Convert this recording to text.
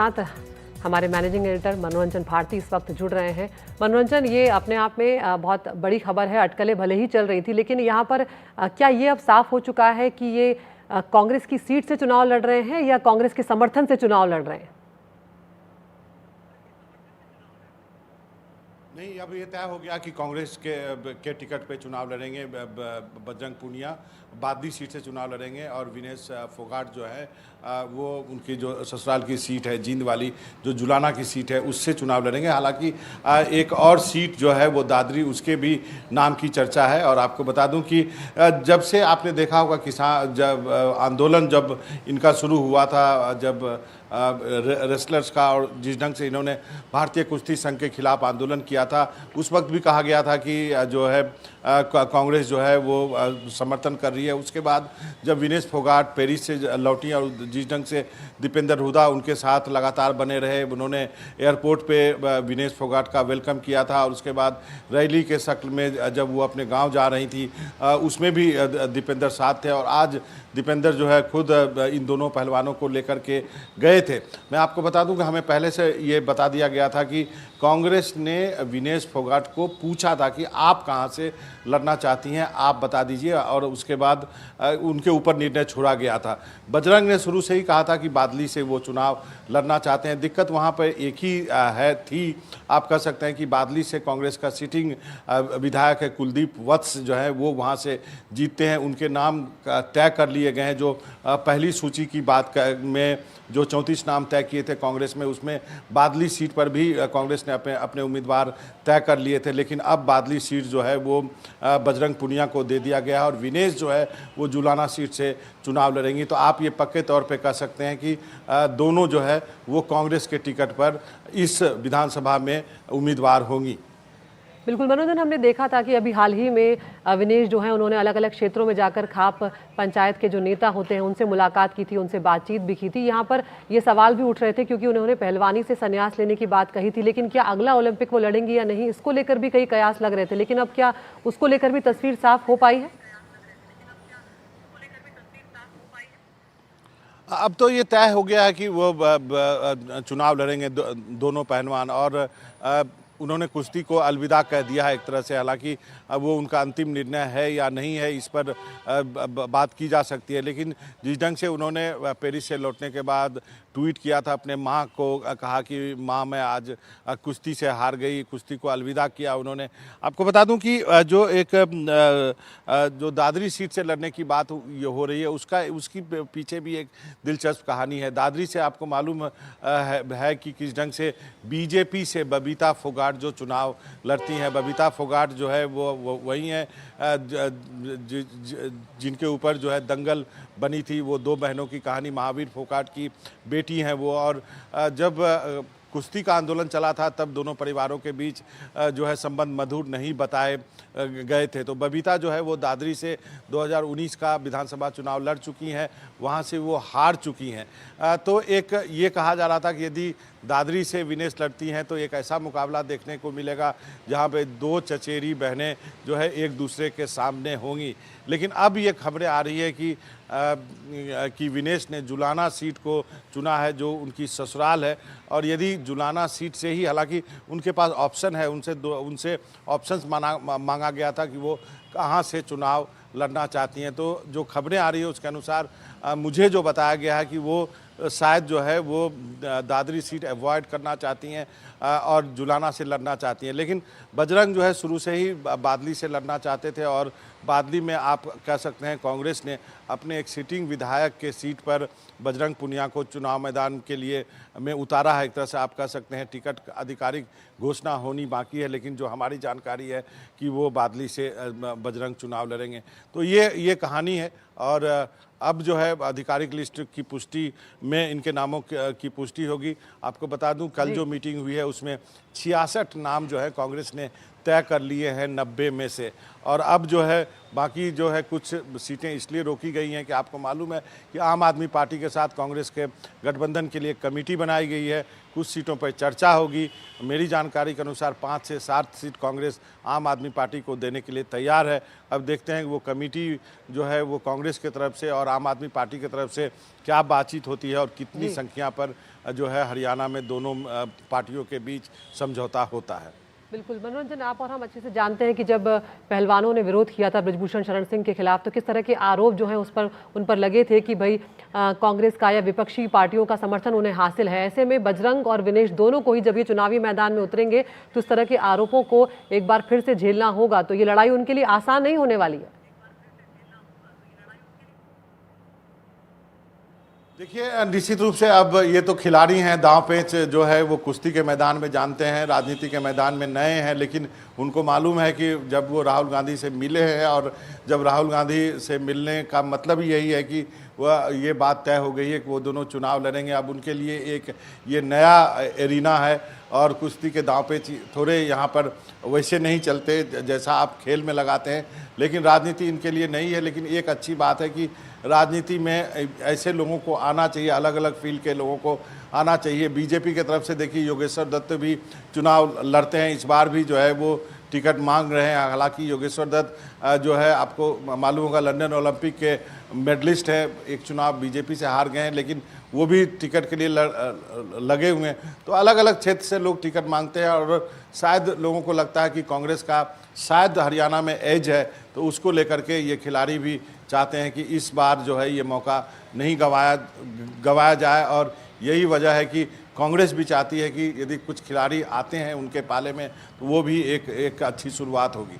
साथ हमारे managing editor मनोरंजन भारती इस वक्त जुड़ रहे हैं। मनोरंजन, ये अपने आप में बहुत बड़ी खबर है। अटकलें भले ही चल रही थी, लेकिन यहाँ पर क्या ये अब साफ हो चुका है कि ये कांग्रेस की सीट से चुनाव लड़ रहे हैं या कांग्रेस के समर्थन से चुनाव लड़ रहे हैं? नहीं, अब ये तय हो गया कि कांग्रेस के टिकट पे चुनाव लड़ेंगे बजरंग पूनिया, बादली सीट से चुनाव लड़ेंगे और विनेश फोगाट जो है वो उनकी जो ससुराल की सीट है जींद वाली, जो जुलाना की सीट है, उससे चुनाव लड़ेंगे। हालांकि एक और सीट जो है वो दादरी, उसके भी नाम की चर्चा है। और आपको बता दूं कि जब से आपने देखा होगा किसान जब आंदोलन जब इनका शुरू हुआ था, जब रेसलर्स का, और जिस ढंग से इन्होंने भारतीय कुश्ती संघ के खिलाफ आंदोलन किया था, उस वक्त भी कहा गया था कि जो है कांग्रेस जो है वो समर्थन कर रही है। उसके बाद जब विनेश फोगाट पेरिस से लौटी और जिस ढंग से दीपेंद्र हुडा उनके साथ लगातार बने रहे, उन्होंने एयरपोर्ट पे विनेश फोगाट का वेलकम किया था। और उसके बाद रैली के शक्ल में जब वो अपने गांव जा रही थी उसमें भी दीपेंद्र साथ थे। और आज दीपेंद्र जो है खुद इन दोनों पहलवानों को लेकर के गए थे। मैं आपको बता दूं कि हमें पहले से ये बता दिया गया था कि कांग्रेस ने विनेश फोगाट को पूछा था कि आप कहां से लड़ना चाहती हैं, आप बता दीजिए, और उसके बाद उनके ऊपर निर्णय छोड़ा गया था। बजरंग ने शुरू से ही कहा था कि बादली से वो चुनाव लड़ना चाहते हैं। दिक्कत वहां पर एक ही थी, आप कह सकते हैं कि बादली से कांग्रेस का सिटिंग विधायक है कुलदीप वत्स जो है वो वहां से जीतते हैं। उनके नाम तय कर लिए गए हैं। जो पहली सूची की बात में जो 34 नाम तय किए थे कांग्रेस में, उसमें बादली सीट पर भी कांग्रेस ने अपने उम्मीदवार तय कर लिए थे। लेकिन अब बादली सीट जो है वो बजरंग पूनिया को दे दिया गया है और विनेश जो है वो जुलाना सीट से चुनाव लड़ेंगी। तो आप ये पक्के तौर पे कह सकते हैं कि दोनों जो है वो कांग्रेस के टिकट पर इस विधानसभा में उम्मीदवार होंगी। बिल्कुल मनोरंजन, हमने देखा था कि अभी हाल ही में विनेश जो है उन्होंने अलग अलग क्षेत्रों में जाकर खाप पंचायत के जो नेता होते हैं उनसे मुलाकात की थी, उनसे बातचीत भी की थी। यहाँ पर ये सवाल भी उठ रहे थे क्योंकि उन्होंने पहलवानी से संन्यास लेने की बात कही थी, लेकिन क्या अगला ओलंपिक वो लड़ेंगी या नहीं, इसको लेकर भी कई कयास लग रहे थे। लेकिन अब क्या उसको लेकर भी तस्वीर साफ हो पाई है? अब तो ये तय हो गया है कि वो चुनाव लड़ेंगे दोनों पहलवान, और उन्होंने कुश्ती को अलविदा कह दिया है एक तरह से। हालांकि अब वो उनका अंतिम निर्णय है या नहीं है, इस पर बात की जा सकती है। लेकिन जिस ढंग से उन्होंने पेरिस से लौटने के बाद ट्वीट किया था, अपने माँ को कहा कि माँ मैं आज कुश्ती से हार गई, कुश्ती को अलविदा किया उन्होंने। आपको बता दूं कि जो दादरी सीट से लड़ने की बात ये हो रही है उसकी पीछे भी एक दिलचस्प कहानी है। दादरी से आपको मालूम है कि किस ढंग से बीजेपी से बबीता फोगाट जो चुनाव लड़ती हैं। बबीता फोगाट जो है वो वही हैं जिनके ऊपर जो है दंगल बनी थी। वो दो बहनों की कहानी, महावीर फोगाट की बेटी हैं वो। और जब कुश्ती का आंदोलन चला था तब दोनों परिवारों के बीच जो है संबंध मधुर नहीं बताए गए थे। तो बबीता जो है वो दादरी से 2019 का विधानसभा चुनाव लड़ चुकी हैं, वहाँ से वो हार चुकी हैं। तो एक ये कहा जा रहा था कि यदि दादरी से विनेश लड़ती हैं तो एक ऐसा मुकाबला देखने को मिलेगा जहाँ पे दो चचेरी बहनें जो है एक दूसरे के सामने होंगी। लेकिन अब ये खबरें आ रही है कि विनेश ने जुलाना सीट को चुना है जो उनकी ससुराल है। और यदि जुलाना सीट से ही, हालांकि उनके पास ऑप्शन है, उनसे ऑप्शंस मांगा गया था कि वो कहाँ से चुनाव लड़ना चाहती हैं। तो जो खबरें आ रही है उसके अनुसार मुझे जो बताया गया है कि वो शायद जो है वो दादरी सीट अवॉइड करना चाहती हैं और जुलाना से लड़ना चाहती हैं। लेकिन बजरंग जो है शुरू से ही बादली से लड़ना चाहते थे। और बादली में आप कह सकते हैं कांग्रेस ने अपने एक सिटिंग विधायक के सीट पर बजरंग पूनिया को चुनाव मैदान के लिए में उतारा है। एक तरह से आप कह सकते हैं टिकट आधिकारिक घोषणा होनी बाकी है, लेकिन जो हमारी जानकारी है कि वो बादली से बजरंग चुनाव लड़ेंगे। तो ये कहानी है। और अब जो है आधिकारिक लिस्ट की पुष्टि में इनके नामों की पुष्टि होगी। आपको बता दूं कल जो मीटिंग हुई है उसमें 66 नाम जो है कांग्रेस ने तय कर लिए हैं 90 में से। और अब जो है बाकी जो है कुछ सीटें इसलिए रोकी गई हैं कि आपको मालूम है कि आम आदमी पार्टी के साथ कांग्रेस के गठबंधन के लिए कमेटी बनाई गई है, कुछ सीटों पर चर्चा होगी। मेरी जानकारी के अनुसार 5 से 7 सीट कांग्रेस आम आदमी पार्टी को देने के लिए तैयार है। अब देखते हैं कि वो कमेटी जो है वो कांग्रेस की तरफ से और आम आदमी पार्टी की तरफ से क्या बातचीत होती है और कितनी संख्या पर जो है हरियाणा में दोनों पार्टियों के बीच समझौता होता है। बिल्कुल मनोरंजन, आप और हम अच्छे से जानते हैं कि जब पहलवानों ने विरोध किया था बृजभूषण शरण सिंह के खिलाफ तो किस तरह के आरोप जो हैं उन पर लगे थे कि भाई कांग्रेस का या विपक्षी पार्टियों का समर्थन उन्हें हासिल है। ऐसे में बजरंग और विनेश दोनों को ही जब ये चुनावी मैदान में उतरेंगे तो इस तरह के आरोपों को एक बार फिर से झेलना होगा, तो ये लड़ाई उनके लिए आसान नहीं होने वाली है। देखिए निश्चित रूप से अब ये तो खिलाड़ी हैं, दांव पेच जो है वो कुश्ती के मैदान में जानते हैं, राजनीति के मैदान में नए हैं, लेकिन उनको मालूम है कि जब वो राहुल गांधी से मिले हैं और जब राहुल गांधी से मिलने का मतलब ही यही है कि वह ये बात तय हो गई है कि वो दोनों चुनाव लड़ेंगे। अब उनके लिए एक ये नया एरिना है और कुश्ती के दांव पेच थोड़े यहाँ पर वैसे नहीं चलते जैसा आप खेल में लगाते हैं, लेकिन राजनीति इनके लिए नहीं है। लेकिन एक अच्छी बात है कि राजनीति में ऐसे लोगों को आना चाहिए, अलग अलग फील्ड के लोगों को आना चाहिए। बीजेपी की तरफ से देखिए योगेश्वर दत्त भी चुनाव लड़ते हैं, इस बार भी जो है वो टिकट मांग रहे हैं। हालांकि योगेश्वर दत्त जो है आपको मालूम होगा लंदन ओलंपिक के मेडलिस्ट है, एक चुनाव बीजेपी से हार गए हैं, लेकिन वो भी टिकट के लिए लगे हुए हैं। तो अलग अलग क्षेत्र से लोग टिकट मांगते हैं और शायद लोगों को लगता है कि कांग्रेस का शायद हरियाणा में एज है, तो उसको लेकर के ये खिलाड़ी भी चाहते हैं कि इस बार जो है ये मौका नहीं गवाया जाए। और यही वजह है कि कांग्रेस भी चाहती है कि यदि कुछ खिलाड़ी आते हैं उनके पाले में तो वो भी एक अच्छी शुरुआत होगी।